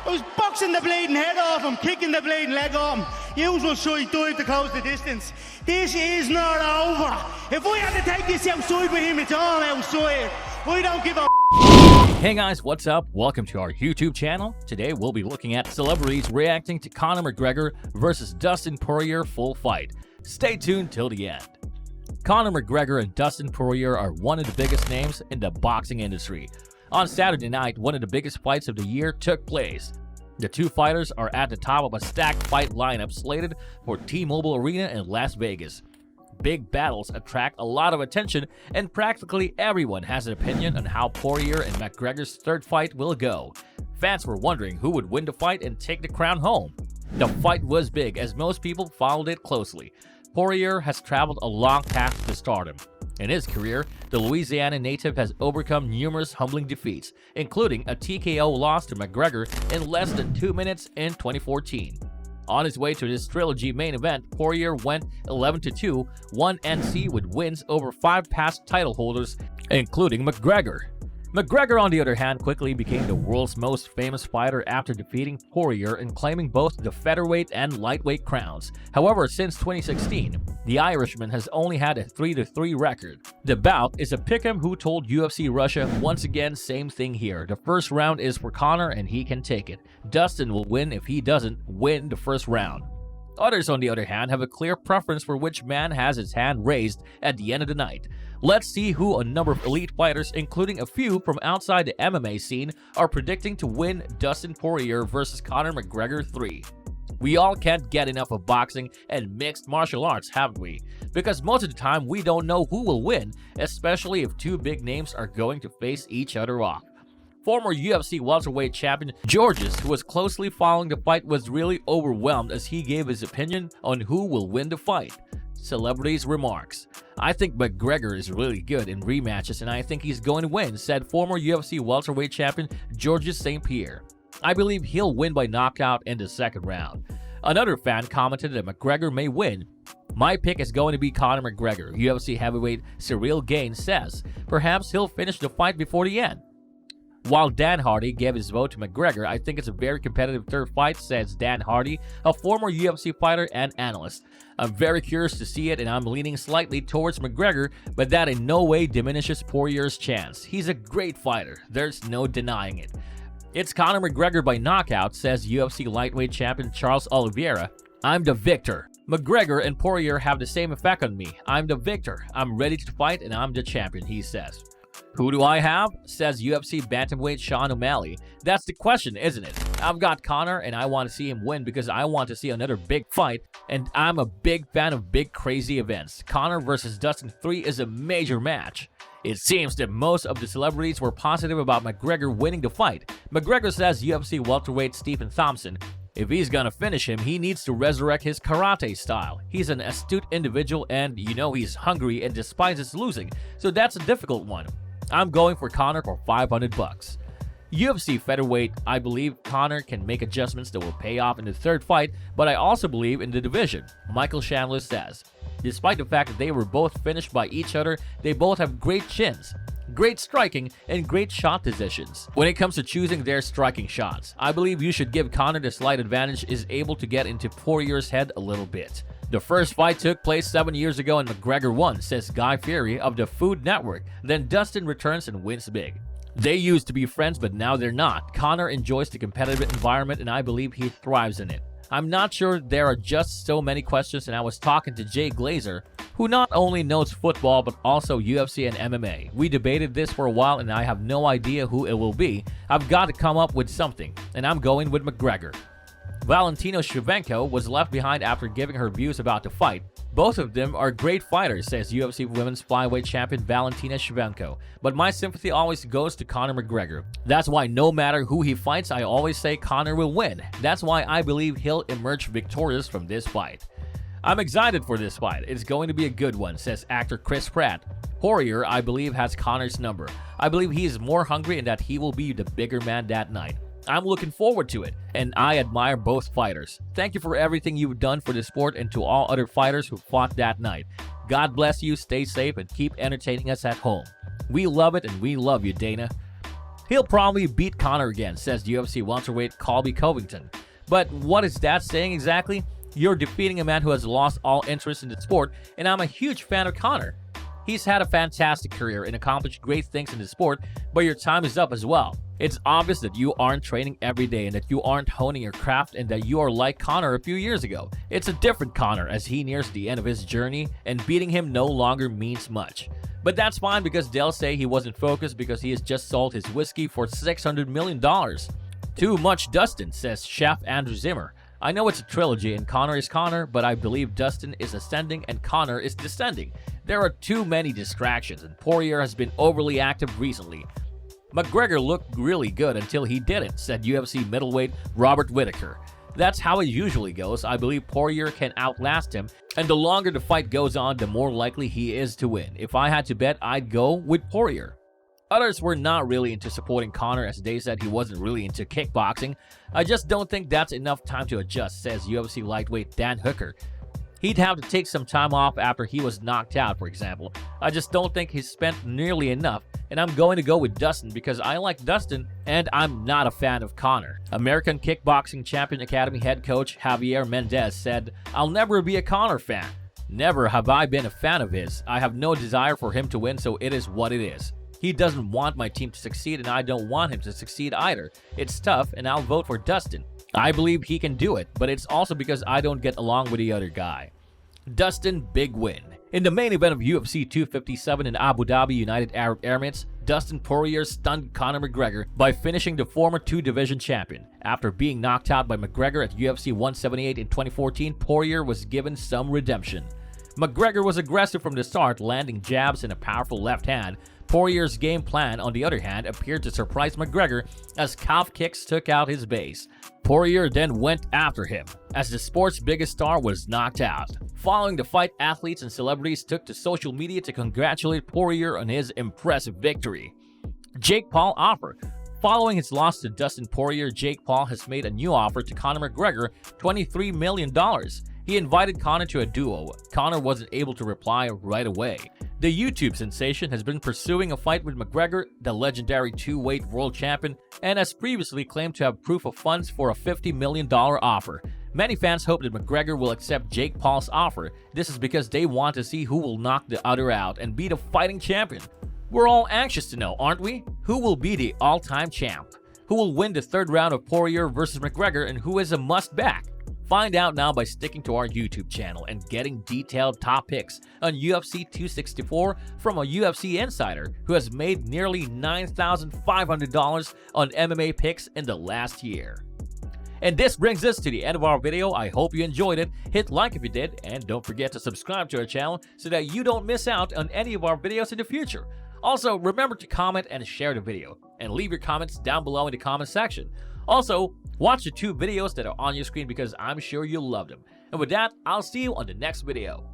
I was boxing the bleeding head off him, kicking the bleeding leg off him. Usual side dive to close the distance. This is not over. If we had to take this outside with him, it's all outside. We don't give a Hey guys, what's up? Welcome to our YouTube channel. Today we'll be looking at celebrities reacting to Conor McGregor versus Dustin Poirier full fight. Stay tuned till the end. Conor McGregor and Dustin Poirier are one of the biggest names in the boxing industry. On Saturday night, one of the biggest fights of the year took place. The two fighters are at the top of a stacked fight lineup slated for T-Mobile Arena in Las Vegas. Big battles attract a lot of attention, and practically everyone has an opinion on how Poirier and McGregor's third fight will go. Fans were wondering who would win the fight and take the crown home. The fight was big as most people followed it closely. Poirier has traveled a long path to stardom. In his career, the Louisiana native has overcome numerous humbling defeats, including a TKO loss to McGregor in less than 2 minutes in 2014. On his way to this trilogy main event, Poirier went 11-2, 1 NC with wins over 5 past title holders, including McGregor. McGregor, on the other hand, quickly became the world's most famous fighter after defeating Poirier and claiming both the featherweight and lightweight crowns. However, since 2016, the Irishman has only had a 3-3 record. The bout is a pick'em who told UFC Russia once again same thing here. The first round is for Conor and he can take it. Dustin will win if he doesn't win the first round. Others, on the other hand, have a clear preference for which man has his hand raised at the end of the night. Let's see who a number of elite fighters, including a few from outside the MMA scene, are predicting to win Dustin Poirier versus Conor McGregor 3. We all can't get enough of boxing and mixed martial arts, haven't we? Because most of the time we don't know who will win, especially if two big names are going to face each other off. Former UFC welterweight champion Georges, who was closely following the fight, was really overwhelmed as he gave his opinion on who will win the fight. Celebrities remarks: "I think McGregor is really good in rematches and I think he's going to win," said former UFC welterweight champion Georges St. Pierre. "I believe he'll win by knockout in the second round." Another fan commented that McGregor may win. "My pick is going to be Conor McGregor," UFC heavyweight Cyril Gaines says. "Perhaps he'll finish the fight before the end." While Dan Hardy gave his vote to McGregor, "I think it's a very competitive third fight," says Dan Hardy, a former UFC fighter and analyst. "I'm very curious to see it and I'm leaning slightly towards McGregor, but that in no way diminishes Poirier's chance. He's a great fighter, there's no denying it." "It's Conor McGregor by knockout," says UFC lightweight champion Charles Oliveira. "I'm the victor. McGregor and Poirier have the same effect on me. I'm the victor. I'm ready to fight and I'm the champion," he says. "Who do I have?" says UFC bantamweight Sean O'Malley. "That's the question, isn't it? I've got Conor and I want to see him win because I want to see another big fight, and I'm a big fan of big crazy events. Conor versus Dustin 3 is a major match." It seems that most of the celebrities were positive about McGregor winning the fight. McGregor says UFC welterweight Stephen Thompson, "If he's gonna finish him, he needs to resurrect his karate style. He's an astute individual and he's hungry and despises losing, so that's a difficult one. I'm going for Conor for $500. UFC featherweight, "I believe Conor can make adjustments that will pay off in the third fight, but I also believe in the division," Michael Chandler says. Despite the fact that they were both finished by each other, they both have great chins, great striking, and great shot decisions. When it comes to choosing their striking shots, I believe you should give Conor the slight advantage is able to get into Poirier's head a little bit. The first fight took place 7 years ago and McGregor won, says Guy Fieri of the Food Network. Then Dustin returns and wins big. "They used to be friends, but now they're not. Conor enjoys the competitive environment and I believe he thrives in it. I'm not sure, there are just so many questions, and I was talking to Jay Glazer, who not only knows football but also UFC and MMA. We debated this for a while and I have no idea who it will be. I've got to come up with something, and I'm going with McGregor." Valentina Shevchenko was left behind after giving her views about the fight. "Both of them are great fighters," says UFC women's flyweight champion Valentina Shevchenko. "But my sympathy always goes to Conor McGregor. That's why no matter who he fights, I always say Conor will win. That's why I believe he'll emerge victorious from this fight. I'm excited for this fight. It's going to be a good one," says actor Chris Pratt. "Poirier, I believe, has Conor's number. I believe he is more hungry and that he will be the bigger man that night. I'm looking forward to it, and I admire both fighters. Thank you for everything you've done for the sport and to all other fighters who fought that night. God bless you, stay safe, and keep entertaining us at home. We love it and we love you, Dana." He'll probably beat Conor again, says UFC welterweight Colby Covington. But what is that saying exactly? You're defeating a man who has lost all interest in the sport, and I'm a huge fan of Conor. He's had a fantastic career and accomplished great things in the sport, but your time is up as well. It's obvious that you aren't training every day and that you aren't honing your craft and that you are like Conor a few years ago. It's a different Conor as he nears the end of his journey, and beating him no longer means much. But that's fine because they'll say he wasn't focused because he has just sold his whiskey for $600 million. Too much Dustin, says Chef Andrew Zimmer. I know it's a trilogy and Conor is Conor, but I believe Dustin is ascending and Conor is descending. There are too many distractions and Poirier has been overly active recently. McGregor looked really good until he didn't, said UFC middleweight Robert Whittaker. That's how it usually goes. I believe Poirier can outlast him, and the longer the fight goes on, the more likely he is to win. If I had to bet, I'd go with Poirier. Others were not really into supporting Conor as they said he wasn't really into kickboxing. I just don't think that's enough time to adjust, says UFC lightweight Dan Hooker. He'd have to take some time off after he was knocked out, for example. I just don't think he's spent nearly enough, and I'm going to go with Dustin because I like Dustin and I'm not a fan of Conor. American Kickboxing Champion Academy head coach Javier Mendez said, I'll never be a Conor fan. Never have I been a fan of his. I have no desire for him to win, so it is what it is. He doesn't want my team to succeed and I don't want him to succeed either. It's tough and I'll vote for Dustin. I believe he can do it, but it's also because I don't get along with the other guy. Dustin, big win. In the main event of UFC 257 in Abu Dhabi, United Arab Emirates, Dustin Poirier stunned Conor McGregor by finishing the former two-division champion. After being knocked out by McGregor at UFC 178 in 2014, Poirier was given some redemption. McGregor was aggressive from the start, landing jabs and a powerful left hand. Poirier's game plan, on the other hand, appeared to surprise McGregor as calf kicks took out his base. Poirier then went after him, as the sport's biggest star was knocked out. Following the fight, athletes and celebrities took to social media to congratulate Poirier on his impressive victory. Jake Paul offer. Following his loss to Dustin Poirier, Jake Paul has made a new offer to Conor McGregor, $23 million. He invited Conor to a duo. Conor wasn't able to reply right away. The YouTube sensation has been pursuing a fight with McGregor, the legendary two-weight world champion, and has previously claimed to have proof of funds for a $50 million offer. Many fans hope that McGregor will accept Jake Paul's offer. This is because they want to see who will knock the other out and be the fighting champion. We're all anxious to know, aren't we? Who will be the all-time champ? Who will win the third round of Poirier versus McGregor, and who is a must-back? Find out now by sticking to our YouTube channel and getting detailed top picks on UFC 264 from a UFC insider who has made nearly $9,500 on MMA picks in the last year. And this brings us to the end of our video. I hope you enjoyed it. Hit like if you did, and don't forget to subscribe to our channel so that you don't miss out on any of our videos in the future. Also, remember to comment and share the video, and leave your comments down below in the comment section. Also, watch the two videos that are on your screen because I'm sure you'll love them. And with that, I'll see you on the next video.